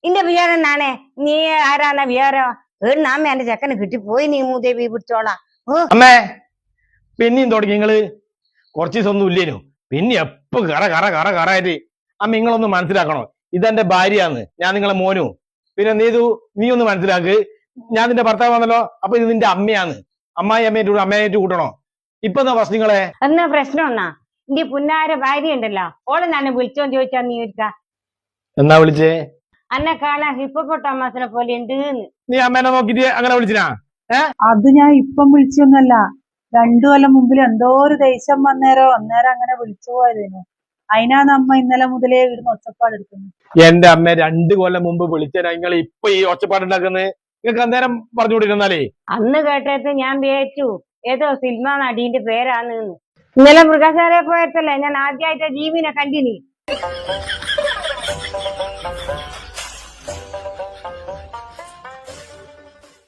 ഇന്റെ വിചാരം എന്നാണേ നീ ആരാന്ന വിചാരം ഏണ്ണാമ്മ എന്റെ ചെക്കന് കിട്ടിപ്പോയി നീ മൂദേവി പിടിച്ചോളാം. അമ്മേ പിന്നെയും തുടങ്ങി നിങ്ങള് കുറച്ച് ദിവസമൊന്നും ഇല്ലേനു പിന്നെ എപ്പോ കറ കറ കറ കറായിട്ട്. അമ്മ നിങ്ങളൊന്ന് മനസ്സിലാക്കണോ, ഇതെന്റെ ഭാര്യയാന്ന്, ഞാൻ നിങ്ങളെ മോനു. പിന്നെ നീ ഒന്ന് മനസ്സിലാക്ക്, ഞാൻ നിന്റെ ഭർത്താവാണല്ലോ, അപ്പൊ ഇത് നിന്റെ അമ്മയാന്ന്. അമ്മായി അമ്മയായിട്ട് കൂട്ടണോ? ഇപ്പൊ എന്താ പ്രശ്നം നിങ്ങളെ? എന്നാ പ്രശ്നം എന്നാ ഇന്റെ പുന്നാര ഭാര്യ ഉണ്ടല്ലോ, ഓളെ ഞാൻ വിളിച്ചോന്ന് ചോദിച്ചാ നീ ഒരുക്ക എന്നാ വിളിച്ചേ? അന്നെ കാണാൻ ഹിപ്പോപ്പൊട്ടാമസിനെ പോലെ ഉണ്ട്. നീ അമ്മേനെ നോക്കിട്ട് അങ്ങനെ വിളിച്ചിനാ? അത് ഞാൻ ഇപ്പം വിളിച്ചൊന്നല്ല, 2 കൊല്ലം മുമ്പിൽ എന്തോ ഒരു ദേഷ്യം അന്നേരം അങ്ങനെ വിളിച്ചു പോയതേനു. അതിനാണ് അമ്മ ഇന്നലെ മുതലേ ഇവിടുന്ന് ഒച്ചപ്പാട് എടുക്കുന്നത്. എന്റെ അമ്മ 2 കൊല്ലം മുമ്പ് വിളിച്ചാ നിങ്ങൾ ഇപ്പൊ ഈ ഒച്ചപ്പാടുണ്ടാക്കുന്നത്? നിങ്ങൾക്ക് അന്നേരം പറഞ്ഞുകൊണ്ടിരുന്നാലേ. അന്ന് കേട്ടത് ഞാൻ വിചാരിച്ചു ഏതോ സിനിമ നടീന്റെ പേരാന്ന്. ഇന്നലെ മൃഗശാലയിൽ പോയതല്ലേ ഞാൻ ആദ്യമായിട്ട് ജീവനെ കണ്ടിനി.